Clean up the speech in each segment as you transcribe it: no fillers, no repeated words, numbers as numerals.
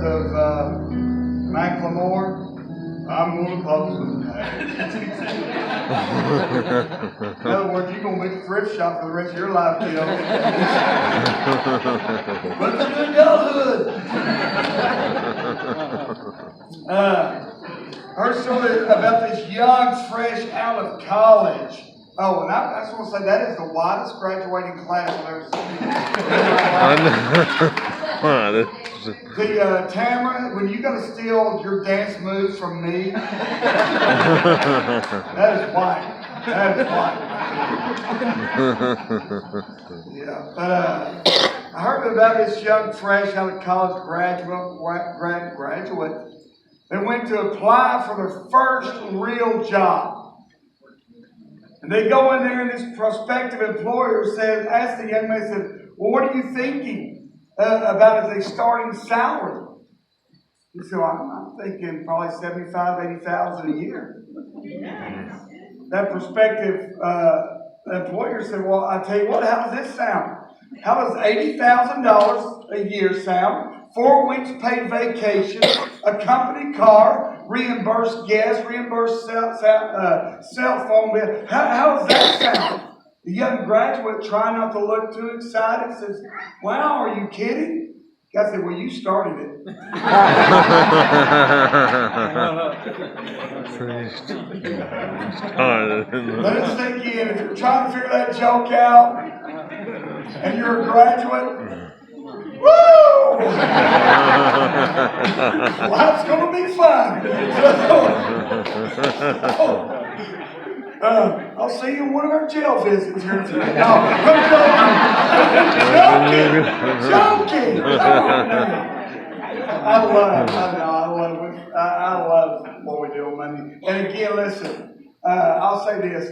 words of Macklemore, I'm going to close the pack. In other words, you're going to be a thrift shop for the rest of your life, kiddo. Look at the adulthood. Heard story about this young, fresh out of college. Oh, and I just want to say that is the widest graduating class I've ever seen. Tamara, when you got to steal your dance moves from me, that is white. That is white. Yeah, but I heard about this young, fresh out of college graduate. They went to apply for their first real job. And they go in there, and this prospective employer asked the young man, said, well, what are you thinking about as a starting salary? He said, well, I'm thinking probably $75,000, $80,000 a year. That prospective employer said, well, I'll tell you what, how does this sound? How does $80,000 a year sound? 4 weeks paid vacation, a company car, reimbursed gas, reimbursed cell phone bill. How does that sound? The young graduate, trying not to look too excited, says, wow, are you kidding? I said, well, you started it. Let it sink in. If you're trying to figure that joke out and you're a graduate, woo! Life's going to be fun. I'll see you in one of our jail visits here today. No, joking. I love what we do on Monday. And again, listen, I'll say this.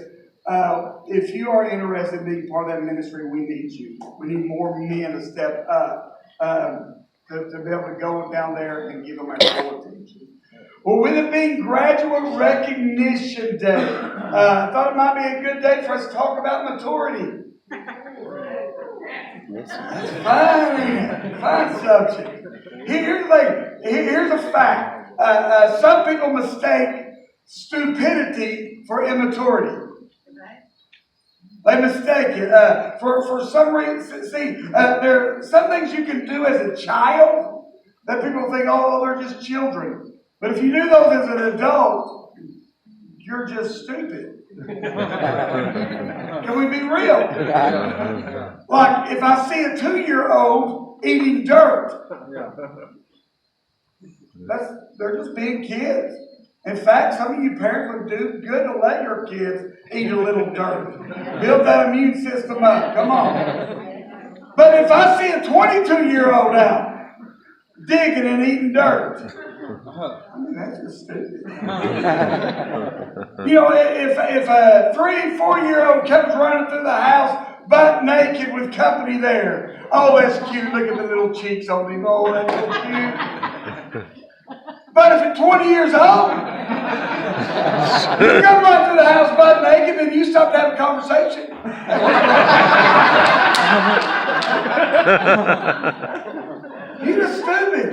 If you are interested in being part of that ministry, we need you. We need more men to step up to be able to go down there and give them our full attention. Well, with it being Graduate Recognition Day, I thought it might be a good day for us to talk about maturity. That's fine. Fine subject. Here's a fact. Some people mistake stupidity for immaturity. They mistake it. For some reason, there are some things you can do as a child that people think, oh, they're just children. But if you do those as an adult, you're just stupid. Can we be real? Like if I see a 2-year-old eating dirt, they're just being kids. In fact, some of you parents would do good to let your kids eat a little dirt. Build that immune system up. Come on. But if I see a 22-year-old out digging and eating dirt, I mean, that's just stupid. You know, if a 3-4-year-old comes running through the house butt naked with company there, oh, that's cute. Look at the little cheeks on him. Oh, that's so cute. But if at 20 years old, you come right through the house butt naked and you stop to have a conversation. You're just stupid.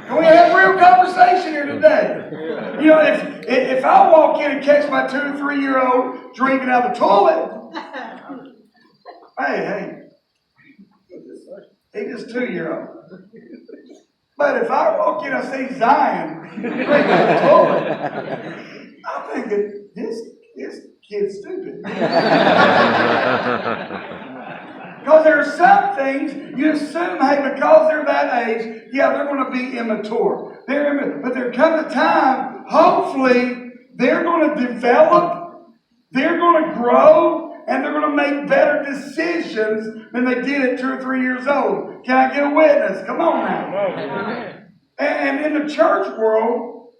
Can we have real conversation here today? You know, if I walk in and catch my 2 or 3-year-old drinking out of the toilet, hey, he's just 2-year-old. But if I walk in and see Zion drinking out of the toilet, I'm thinking, this kid's stupid. Because there are some things you assume, hey, because they're that age, yeah, they're going to be immature. But there comes a time, hopefully, they're going to develop, they're going to grow, and they're going to make better decisions than they did at 2 or 3 years old. Can I get a witness? Come on now. And in the church world,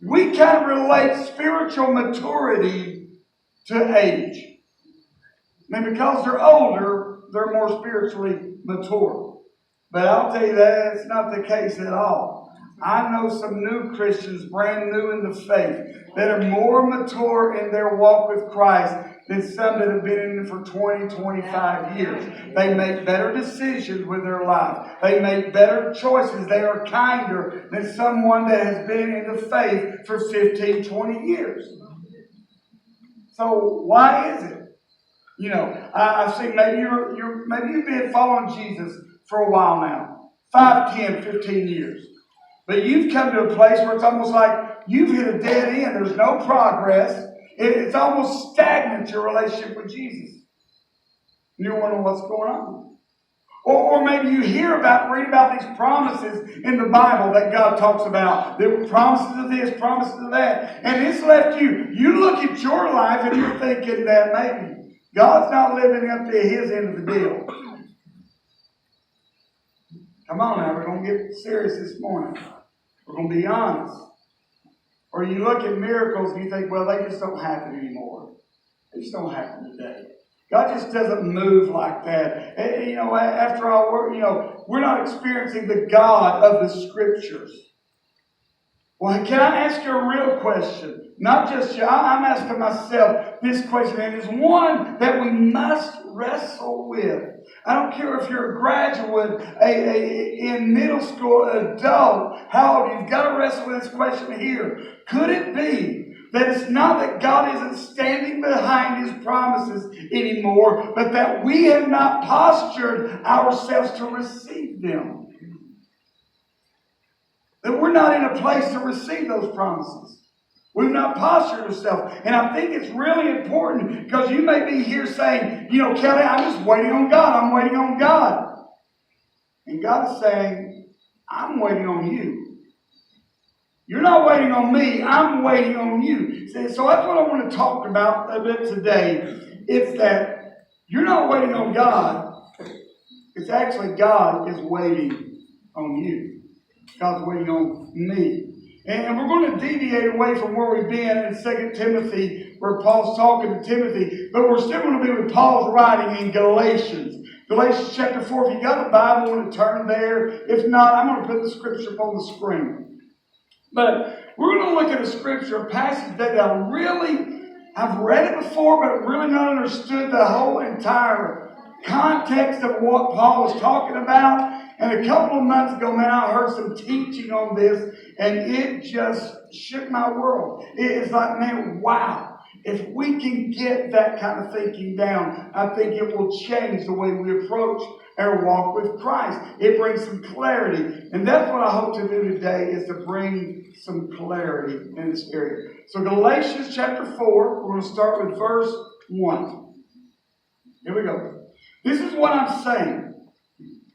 we kind of relate spiritual maturity to age. I mean, because they're older, they're more spiritually mature. But I'll tell you that's not the case at all. I know some new Christians, brand new in the faith, that are more mature in their walk with Christ than some that have been in it for 20, 25 years. They make better decisions with their life. They make better choices. They are kinder than someone that has been in the faith for 15, 20 years. So why is it? You know, I see maybe you've been following Jesus for a while now, 5, 10, 15 years. But you've come to a place where it's almost like you've hit a dead end. There's no progress. It's almost stagnant, your relationship with Jesus. You're wondering what's going on. Or maybe you read about these promises in the Bible that God talks about. There were promises of this, promises of that. And it's left you. You look at your life and you're thinking that maybe God's not living up to His end of the deal. Come on now, we're going to get serious this morning. We're going to be honest. Or you look at miracles and you think, well, they just don't happen anymore. They just don't happen today. God just doesn't move like that. And, you know, after all, we're not experiencing the God of the Scriptures. Well, can I ask you a real question? Not just you. I'm asking myself this question, and it's one that we must wrestle with. I don't care if you're a graduate, in middle school, an adult, how old, you've got to wrestle with this question here. Could it be that it's not that God isn't standing behind His promises anymore, but that we have not postured ourselves to receive them? That we're not in a place to receive those promises. We've not postured ourselves. And I think it's really important because you may be here saying, you know, Kelly, I'm just waiting on God. I'm waiting on God. And God is saying, I'm waiting on you. You're not waiting on me. I'm waiting on you. See, so that's what I want to talk about a bit today. It's that you're not waiting on God. It's actually God is waiting on you. God's waiting on me. And we're going to deviate away from where we've been in 2 Timothy, where Paul's talking to Timothy, but we're still going to be with Paul's writing in Galatians. Galatians chapter 4, if you got a Bible, I want to turn there. If not, I'm going to put the scripture up on the screen. But we're going to look at a scripture, a passage that I've read it before, but really not understood the whole entire context of what Paul was talking about. And a couple of months ago, man, I heard some teaching on this, and it just shook my world. It's like, man, wow. If we can get that kind of thinking down, I think it will change the way we approach our walk with Christ. It brings some clarity. And that's what I hope to do today, is to bring some clarity in this area. So Galatians chapter 4, we're going to start with verse 1. Here we go. This is what I'm saying.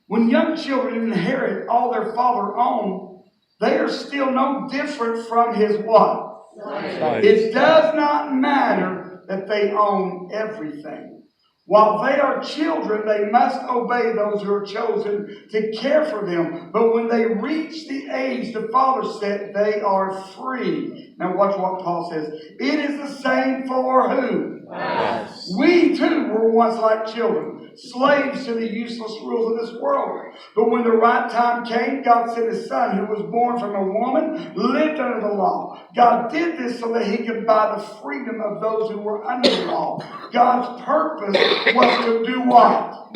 When young children inherit all their father owned, they are still no different from his what? Right. It does not matter that they own everything. While they are children, they must obey those who are chosen to care for them. But when they reach the age the Father set, they are free. Now watch what Paul says. It is the same for who? Us. We too were once like children, slaves to the useless rules of this world. But when the right time came, God sent His Son, who was born from a woman, lived under the law. God did this so that He could buy the freedom of those who were under the law. God's purpose was to do what?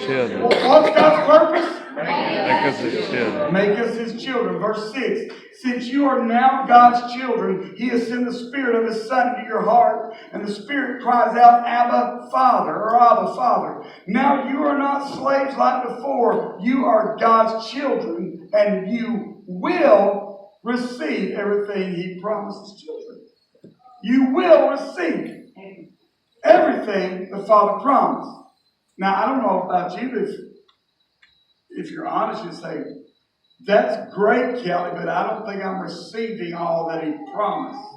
Children. What's God's purpose? Make us His children. Make us His children. Verse 6. Since you are now God's children, He has sent the Spirit of His Son into your heart, and the Spirit cries out, Abba, Father, or Abba, Father. Now you are not slaves like before. You are God's children, and you will receive everything He promised His children. You will receive everything the Father promised. Now, I don't know about you, if you're honest, you say, that's great, Kelly, but I don't think I'm receiving all that He promised.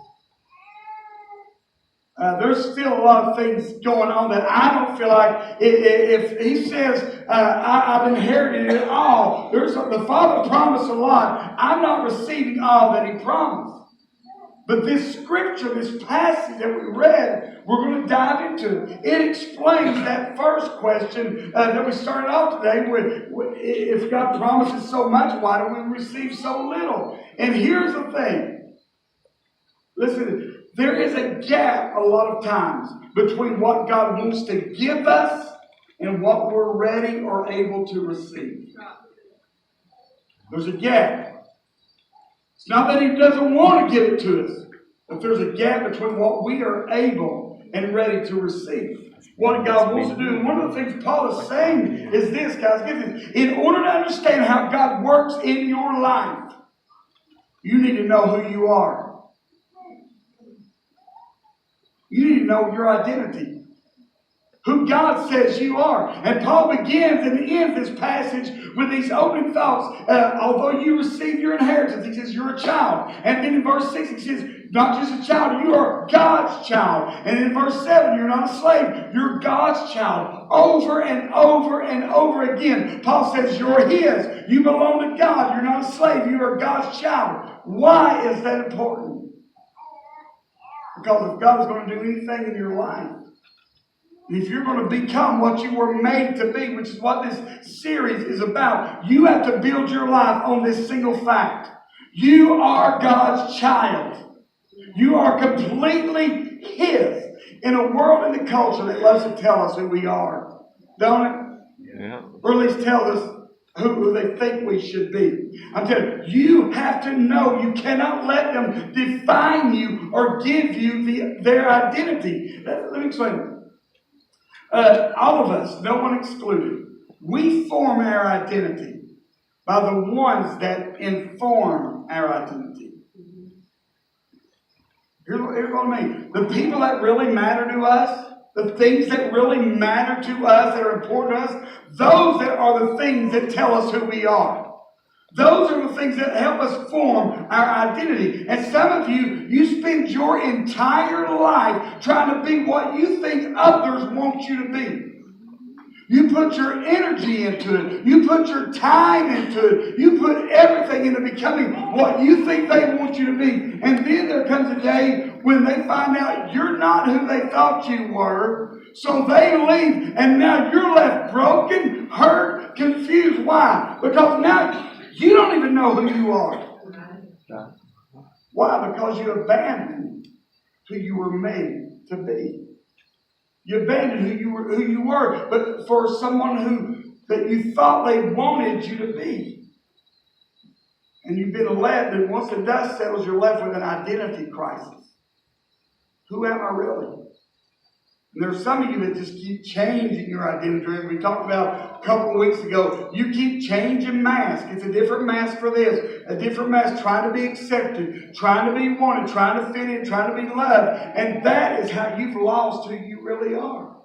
There's still a lot of things going on that I don't feel like, if He says, I've inherited it all, the Father promised a lot. I'm not receiving all that He promised. But this scripture, this passage that we read, we're going to dive into. It explains that first question that we started off today. If God promises so much, why do we receive so little? And here's the thing. Listen, there is a gap a lot of times between what God wants to give us and what we're ready or able to receive. There's a gap. It's not that He doesn't want to give it to us, but there's a gap between what we are able and ready to receive. What God wants to do. And one of the things Paul is saying is this, guys. Get this. In order to understand how God works in your life, you need to know who you are. You need to know your identity. Who God says you are. And Paul begins and ends this passage with these opening thoughts. Although you receive your inheritance, he says you're a child. And then in verse 6 he says, not just a child, you are God's child. And in verse 7, you're not a slave, you're God's child. Over and over and over again, Paul says you're His. You belong to God. You're not a slave, you are God's child. Why is that important? Because if God is going to do anything in your life, if you're going to become what you were made to be, which is what this series is about, you have to build your life on this single fact. You are God's child. You are completely His. In a world and a culture that loves to tell us who we are, don't it? Yeah. Or at least tell us who they think we should be. I'm telling you, you have to know. You cannot let them define you or give you their identity. Let me explain. All of us, no one excluded, we form our identity by the ones that inform our identity. Here's what I mean. The people that really matter to us, the things that really matter to us, that are important to us, those that are the things that tell us who we are. Those are the things that help us form our identity. And some of you spend your entire life trying to be what you think others want you to be. You put your energy into it. You put your time into it. You put everything into becoming what you think they want you to be. And then there comes a day when they find out you're not who they thought you were. So they leave. And now you're left broken, hurt, confused. Why? Because now you don't even know who you are. Why? Because you abandoned who you were made to be. You abandoned who you were, but for someone that you thought they wanted you to be. And you've been left, and once the dust settles, you're left with an identity crisis. Who am I really? And there are some of you that just keep changing your identity. As we talked about a couple of weeks ago, you keep changing masks. It's a different mask for this, a different mask, trying to be accepted, trying to be wanted, trying to fit in, trying to be loved. And that is how you've lost who you really are.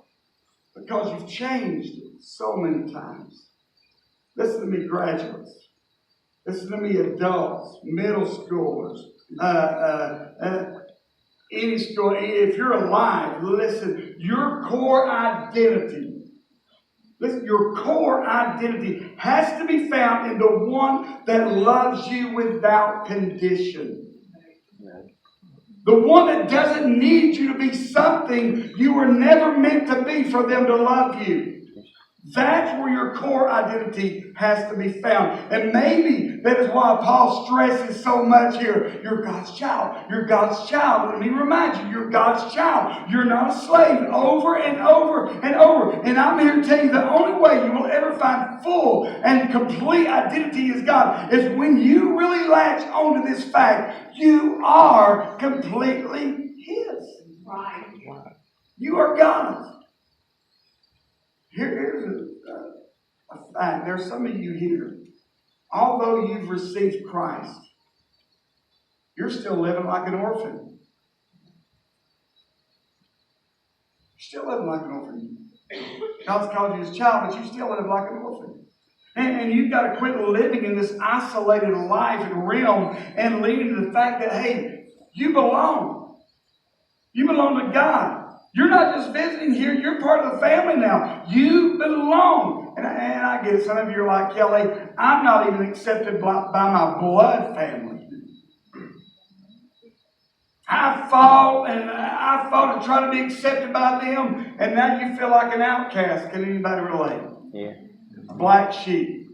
Because you've changed it so many times. Listen to me, graduates. Listen to me, adults, middle schoolers, any school. If you're alive, listen, your core identity, your core identity has to be found in the one that loves you without condition. The one that doesn't need you to be something you were never meant to be for them to love you. That's where your core identity has to be found. And maybe that is why Paul stresses so much here. You're God's child. You're God's child. Let me remind you, you're God's child. You're not a slave. Over and over and over. And I'm here to tell you the only way you will ever find full and complete identity as God is when you really latch onto this fact. You are completely His. Right. You are God's. Here's a fact. There's some of you here, although you've received Christ, you're still living like an orphan. You're still living like an orphan. God's called you His child, but you still live like an orphan. And you've got to quit living in this isolated life and realm and leading to the fact that, hey, you belong. You belong to God. You're not just visiting here. You're part of the family now. You belong. And I get it. Some of you are like, Kelly, I'm not even accepted by my blood family. I fought to try to be accepted by them, and now you feel like an outcast. Can anybody relate? Yeah. A black sheep.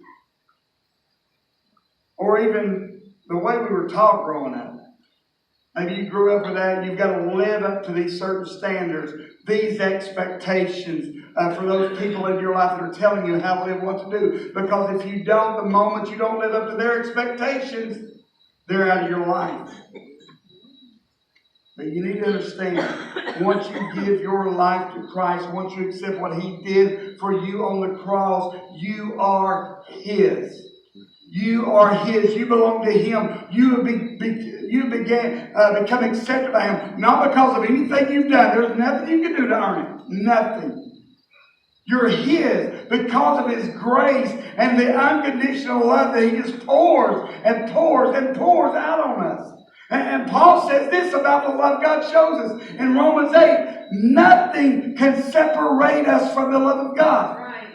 Or even the way we were taught growing up. Maybe you grew up with that. You've got to live up to these certain standards, these expectations for those people in your life that are telling you how to live, what to do. Because if you don't, the moment you don't live up to their expectations, they're out of your life. But you need to understand, once you give your life to Christ, once you accept what He did for you on the cross, you are His. You are His. You belong to Him. You become accepted by Him. Not because of anything you've done. There's nothing you can do to earn it. Nothing. You're His because of His grace and the unconditional love that He just pours and pours and pours out on us. And Paul says this about the love God shows us in Romans 8. Nothing can separate us from the love of God. Right.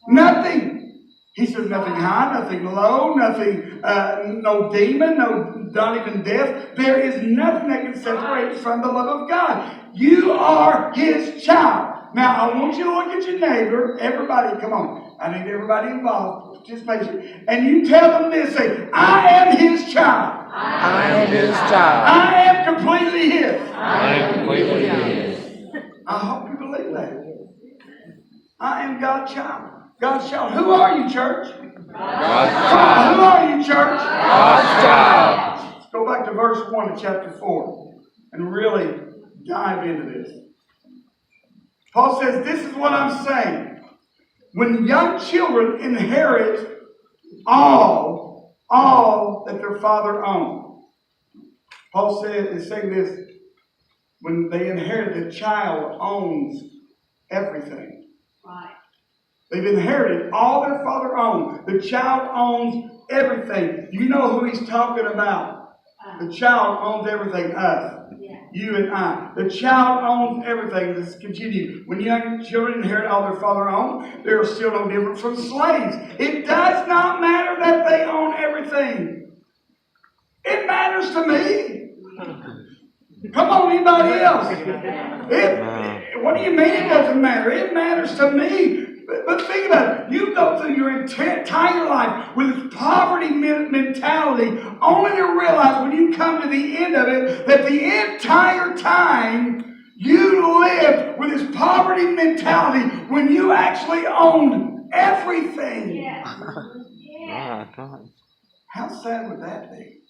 Nothing. He says nothing high, nothing low, nothing, no demon, not even death. There is nothing that can separate us from the love of God. You are His child. Now, I want you to look at your neighbor. Everybody, come on. I need everybody involved. Participation. And you tell them this. Say, I am His child. I am His child. I am completely His. I am completely His. I hope you believe that. I am God's child. God's child. Who are you, church? God's Come on, who child. are you, church? God's child. Let's go back to verse 1 of chapter 4 and really dive into this. Paul says, this is what I'm saying. When young children inherit all that their father owned. Paul is saying this, when they inherit, the child owns everything. Right. They've inherited all their father owned. The child owns everything. You know who he's talking about. The child owns everything, us. Yeah. You and I. The child owns everything. Let's continue. When young children inherit all their father owned, they are still no different from slaves. It does not matter that they own everything. It matters to me. Come on, anybody else? What do you mean it doesn't matter? It matters to me. But think about it. You go through your entire life with this poverty mentality, only to realize when you come to the end of it that the entire time you lived with this poverty mentality when you actually owned everything. Yeah. Yeah. How sad would that be?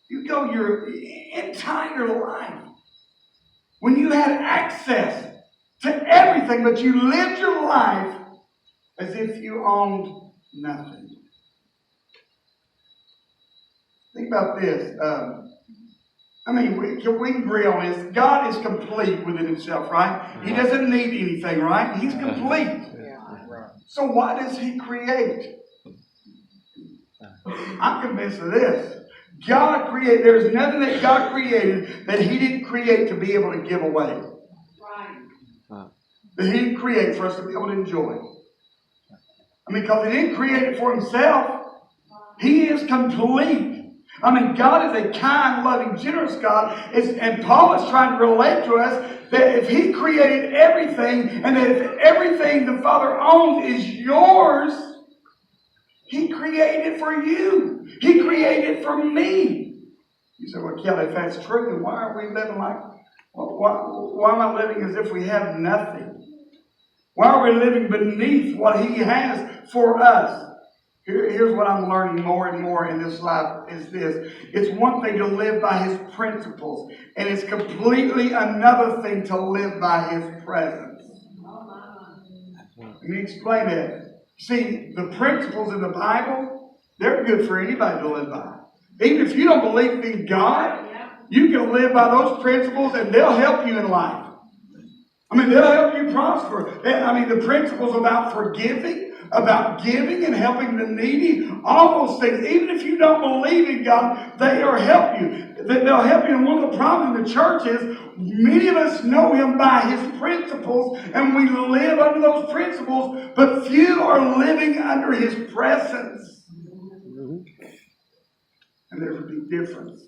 You go your entire life when you had access to everything, but you lived your life as if you owned nothing. Think about this. We can agree on this. God is complete within Himself, right? He doesn't need anything, right? He's complete. So why does He create? I'm convinced of this. God created. There's nothing that God created that He didn't create to be able to give away. Right. That He didn't create for us to be able to enjoy. Because He didn't create it for Himself. He is complete. God is a kind, loving, generous God. And Paul is trying to relate to us that if He created everything and that if everything the Father owns is yours, He created it for you. He created it for me. You say, well, Kelly, if that's true, then why are we living like, why am I living as if we have nothing? Why are we living beneath what He has for us? Here's what I'm learning more and more in this life is this. It's one thing to live by His principles, and it's completely another thing to live by His presence. Let me explain that. See, the principles in the Bible, they're good for anybody to live by. Even if you don't believe in God, you can live by those principles and they'll help you in life. They'll help you prosper. The principles about forgiving, about giving and helping the needy, all those things. Even if you don't believe in God, they'll help you. They'll help you. And one of the problems in the church is many of us know Him by His principles and we live under those principles, but few are living under His presence. And there's a big difference.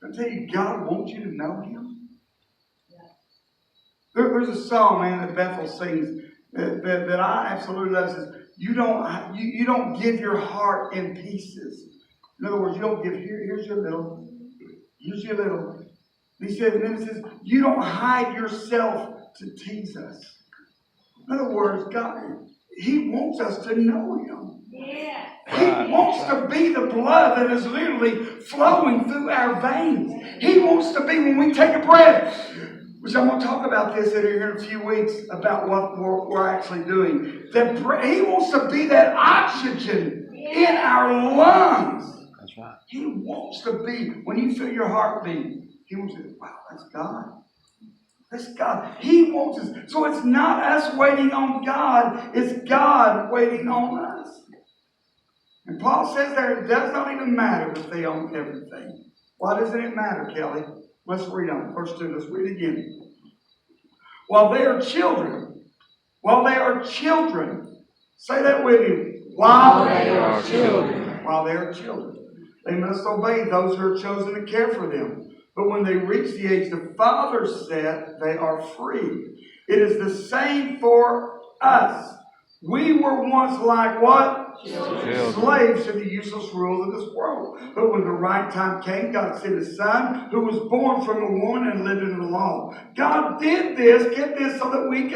I tell you, God wants you to know Him. There's a song, man, that Bethel sings that I absolutely love. It says, you don't give your heart in pieces. In other words, you don't give, here's your little, here's your little. He said, and then it says, you don't hide yourself to tease us. In other words, God, He wants us to know Him. Yeah. He wants to be the blood that is literally flowing through our veins. He wants to be, when we take a breath, which I'm going to talk about this here in a few weeks, about what we're actually doing. He wants to be that oxygen in our lungs. That's right. He wants to be, when you feel your heartbeat, He wants to, wow, that's God. That's God. He wants us. So it's not us waiting on God, it's God waiting on us. And Paul says there, it does not even matter if they own everything. Why doesn't it matter, Kelly? Let's read on. Verse 2, let's read again. While they are children, say that with me. While they are children, they must obey those who are chosen to care for them. But when they reach the age the Father set, they are free. It is the same for us. We were once like what? Children. Slaves to the useless rules of this world. But when the right time came, God sent His Son, who was born from a woman and lived in the law. God did this, get this, so that He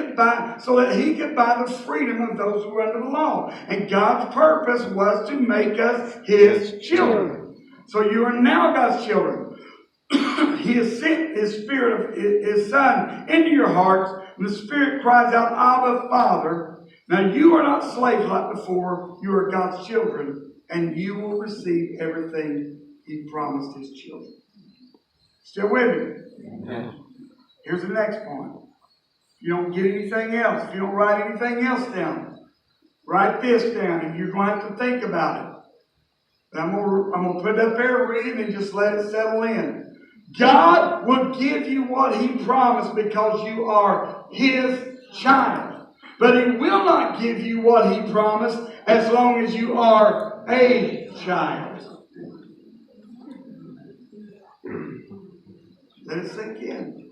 could buy the freedom of those who are under the law. And God's purpose was to make us His children. So you are now God's children. He has sent His Spirit of His Son into your hearts, and the Spirit cries out, Abba, Father. Now you are not slaves like before, you are God's children, and you will receive everything He promised His children. Still with me? Amen. Here's the next point. If you don't get anything else, if you don't write anything else down, write this down, and you're going to have to think about it. I'm going to put it up there, read it, and just let it settle in. God will give you what He promised because you are His child. But He will not give you what He promised as long as you are a child. Let it sink in.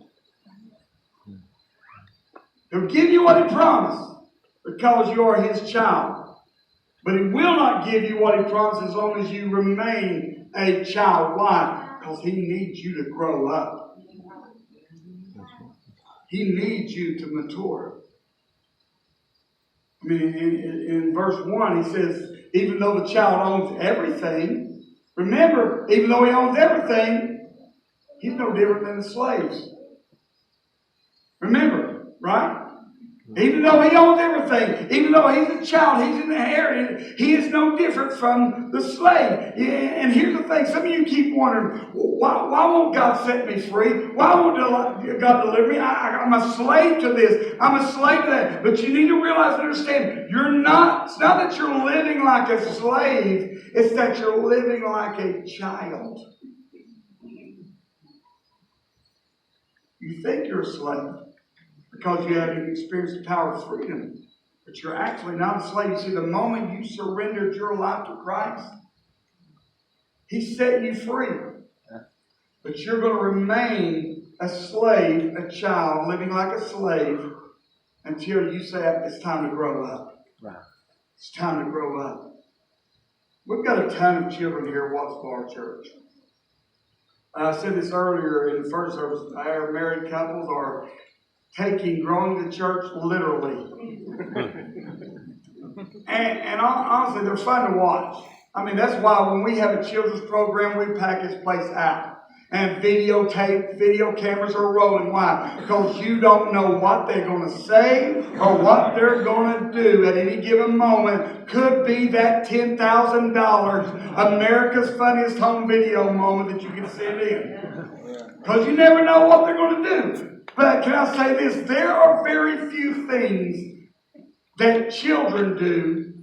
He'll give you what He promised because you are His child. But He will not give you what He promised as long as you remain a child. Why? Because He needs you to grow up. He needs you to mature. I mean, in verse 1, He says, even though the child owns everything, remember, even though he owns everything, he's no different than the slaves. Remember, right? Even though he owns everything, even though he's a child, he's inherited, he is no different from the slave. And here's the thing, some of you keep wondering, why won't God set me free? Why won't God deliver me? I'm a slave to this. I'm a slave to that. But you need to realize and understand, it's not that you're living like a slave, it's that you're living like a child. You think you're a slave because you haven't experienced the power of freedom. But you're actually not a slave. You see, the moment you surrendered your life to Christ, He set you free. But you're going to remain a slave, a child, living like a slave until you say it's time to grow up. Right. It's time to grow up. We've got a ton of children here at Watts Bar Church. I said this earlier in the first service. Our married couples are growing the church literally. and honestly, they're fun to watch. I mean, that's why when we have a children's program, we pack this place out. And video cameras are rolling. Why? Because you don't know what they're going to say or what they're going to do at any given moment. Could be that $10,000 America's Funniest Home Video moment that you can send in. Because you never know what they're going to do. But can I say this? There are very few things that children do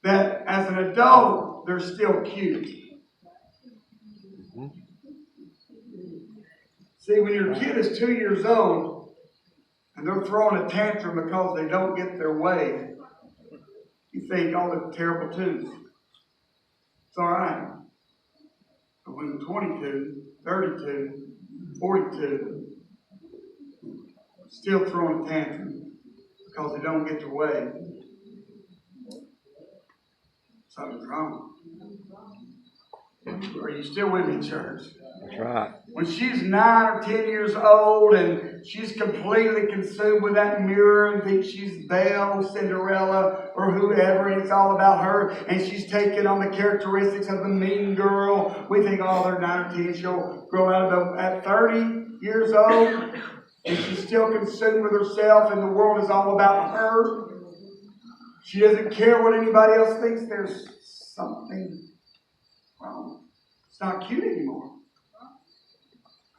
that as an adult, they're still cute. See, when your kid is 2 years old and they're throwing a tantrum because they don't get their way, you think, oh, they're terrible twos. It's all right. But when they're 22, 32, 42, still throwing a tantrum because they don't get their way, something's wrong. Are you still with me, church? That's right. When she's 9 or 10 years old and she's completely consumed with that mirror and thinks she's Belle, Cinderella, or whoever, and it's all about her, and she's taking on the characteristics of the mean girl, we think, oh, they're 9 or 10, she'll grow out of those. At 30 years old, and she's still consumed with herself, and the world is all about her. She doesn't care what anybody else thinks. There's something wrong. It's not cute anymore.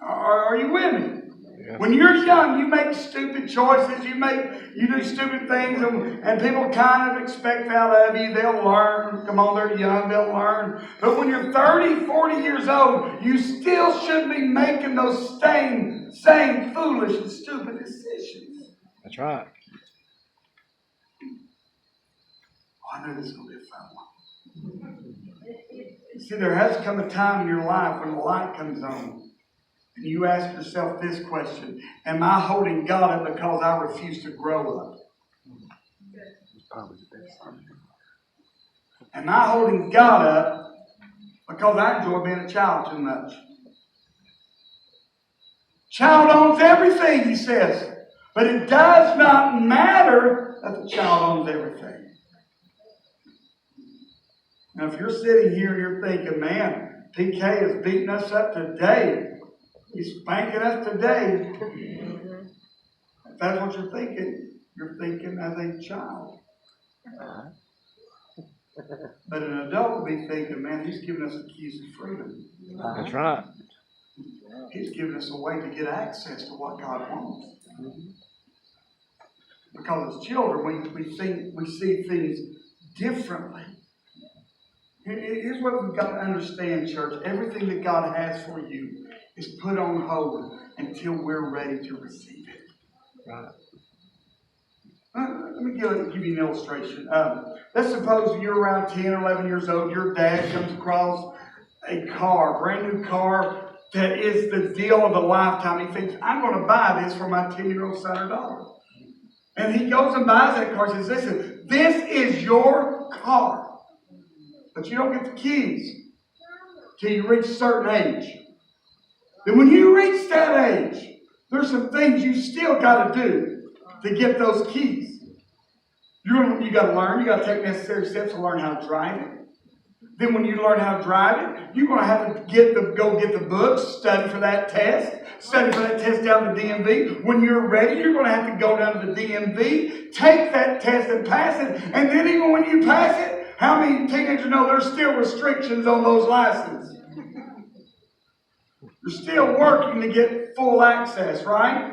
Are you with me? Yeah. When you're young, you make stupid choices. You do stupid things, and people kind of expect out of you. They'll learn. Come on, they're young. They'll learn. But when you're 30, 40 years old, you still should be making those same foolish and stupid decisions. That's right. Oh, I know this is going to be a fun one. See, there has come a time in your life when the light comes on. And you ask yourself this question: am I holding God up because I refuse to grow up? Am I holding God up because I enjoy being a child too much? Child owns everything, he says. But it does not matter that the child owns everything. Now, if you're sitting here and you're thinking, man, PK is beating us up today. He's spanking us today. If that's what you're thinking as a child. But an adult will be thinking, man, he's giving us the keys to freedom. That's right. He's giving us a way to get access to what God wants. Because as children, we see things differently. Here's what we've got to understand, church. Everything that God has for you is put on hold until we're ready to receive it. Right. Let me give you an illustration. Let's suppose you're around 10 or 11 years old. Your dad comes across a car, brand new car, that is the deal of a lifetime. He thinks, I'm going to buy this for my 10-year-old son or daughter. And he goes and buys that car and says, listen, this is your car. But you don't get the keys till you reach a certain age. Then when you reach that age, there's some things you still got to do to get those keys. You got to learn. You got to take necessary steps to learn how to drive it. Then when you learn how to drive it, you're going to have to go get the books, study for that test, study for that test down the DMV. When you're ready, you're going to have to go down to the DMV, take that test and pass it. And then even when you pass it, how many teenagers know there's still restrictions on those licenses? You're still working to get full access, right?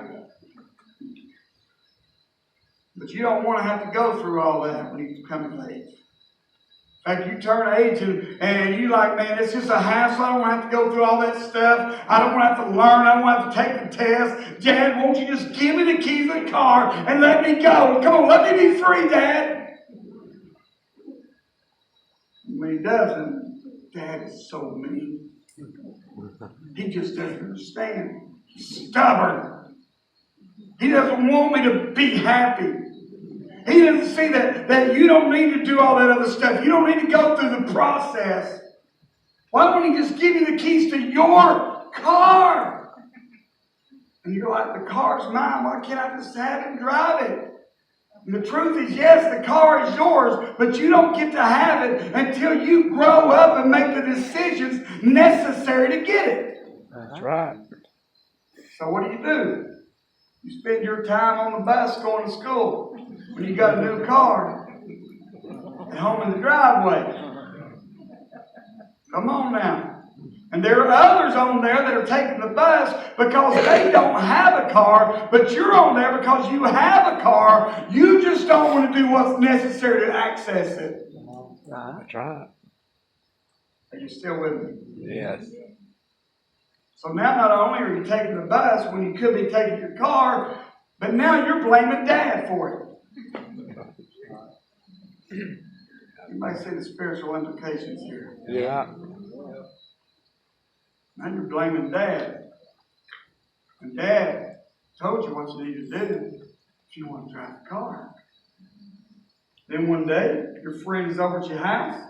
But you don't want to have to go through all that when you come of age. In fact, you turn age and you like, man, it's just a hassle. I don't want to have to go through all that stuff. I don't want to have to learn. I don't want to have to take the test. Dad, won't you just give me the keys of the car and let me go? Come on, let me be free, Dad. When he doesn't, Dad is so mean. He just doesn't understand. He's stubborn. He doesn't want me to be happy. He doesn't see that you don't need to do all that other stuff. You don't need to go through the process. Why don't he just give you the keys to your car? And you're like, the car's mine. Why can't I just have it and drive it? And the truth is, yes, the car is yours, but you don't get to have it until you grow up and make the decisions necessary to get it. That's right. So what do? You spend your time on the bus going to school when you got a new car at home in the driveway. Come on now. And there are others on there that are taking the bus because they don't have a car, but you're on there because you have a car. You just don't want to do what's necessary to access it. That's right. Are you still with me? Yes. So now not only are you taking the bus when you could be taking your car, but now you're blaming Dad for it. You might see the spiritual implications here. Yeah. Now you're blaming Dad. And Dad told you what you need to do if you want to drive the car. Then one day, your friend is over at your house.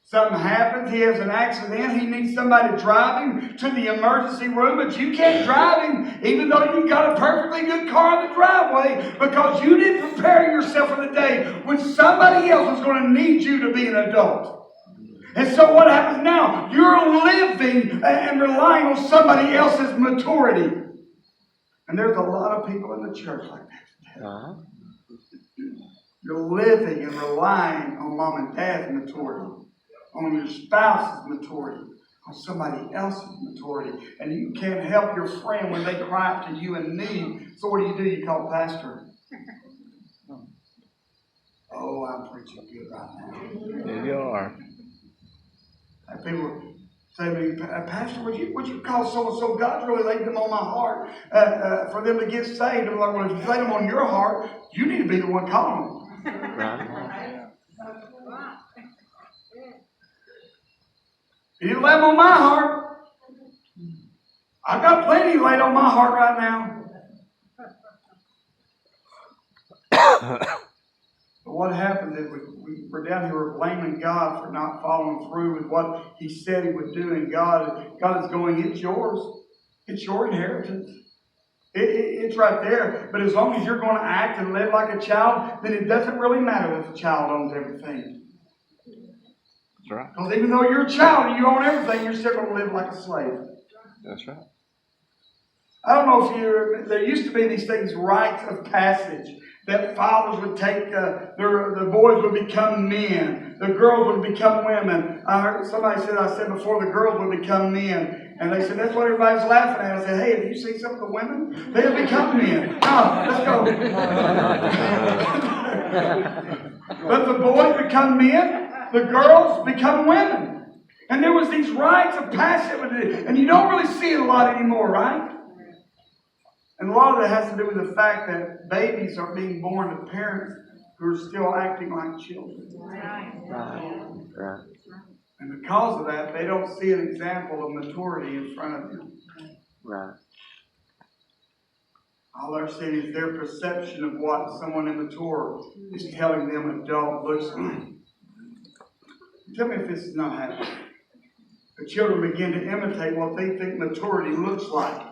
Something happens, he has an accident, he needs somebody to drive him to the emergency room, but you can't drive him even though you've got a perfectly good car in the driveway because you didn't prepare yourself for the day when somebody else is going to need you to be an adult. And so what happens now? You're living and relying on somebody else's maturity. And there's a lot of people in the church like that. You're living and relying on mom and dad's maturity, on your spouse's maturity, on somebody else's maturity. And you can't help your friend when they cry out to you in need. So what do? You call pastor. Oh, I'm preaching good right now. There you are. And people say to me, Pastor, would you call so-and-so? God's really laid them on my heart for them to get saved. I'm like, well, if you lay them on your heart, you need to be the one calling them. Right. You need to lay them on my heart. I've got plenty laid on my heart right now. But what happens is we're down here, we're blaming God for not following through with what He said He would do. And God is going, it's yours. It's your inheritance. It's right there. But as long as you're going to act and live like a child, then it doesn't really matter if a child owns everything. That's right. Because even though you're a child and you own everything, you're still going to live like a slave. That's right. I don't know if there used to be these things, rites of passage, that fathers would take, the boys would become men, the girls would become women. I heard somebody said before the girls would become men. And they said, that's what everybody's laughing at. I said, hey, have you seen some of the women? They'll become men. No, let's go. But the boys become men, the girls become women. And there was these rites of passage, and you don't really see it a lot anymore, right? And a lot of that has to do with the fact that babies are being born to parents who are still acting like children. Right. And because of that, they don't see an example of maturity in front of them. Right. All they're seeing is their perception of what someone immature is telling them adult looks like. Tell me if this is not happening. The children begin to imitate what they think maturity looks like.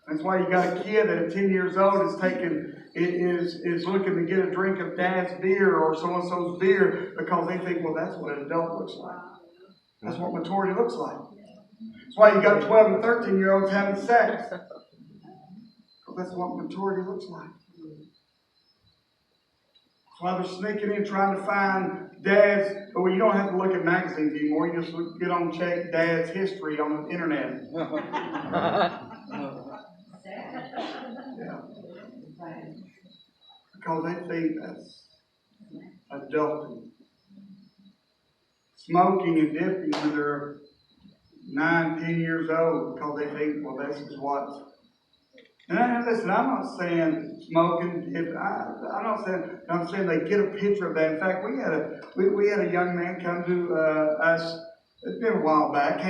That's why you got a kid that at 10 years old is looking to get a drink of dad's beer or so-and-so's beer because they think, well, that's what an adult looks like. That's what maturity looks like. That's why you got 12 and 13-year-olds having sex. Because that's what maturity looks like. That's why they're sneaking in trying to find dad's. Well, you don't have to look at magazines anymore. You just get on and check dad's history on the internet. Yeah. Because they think that's adulting. Smoking and dipping when they're 9, 10 years old because they think, well, this is what. And listen, I'm not saying smoking, I'm saying they get a picture of that. In fact, we had a young man come to us, it's been a while back,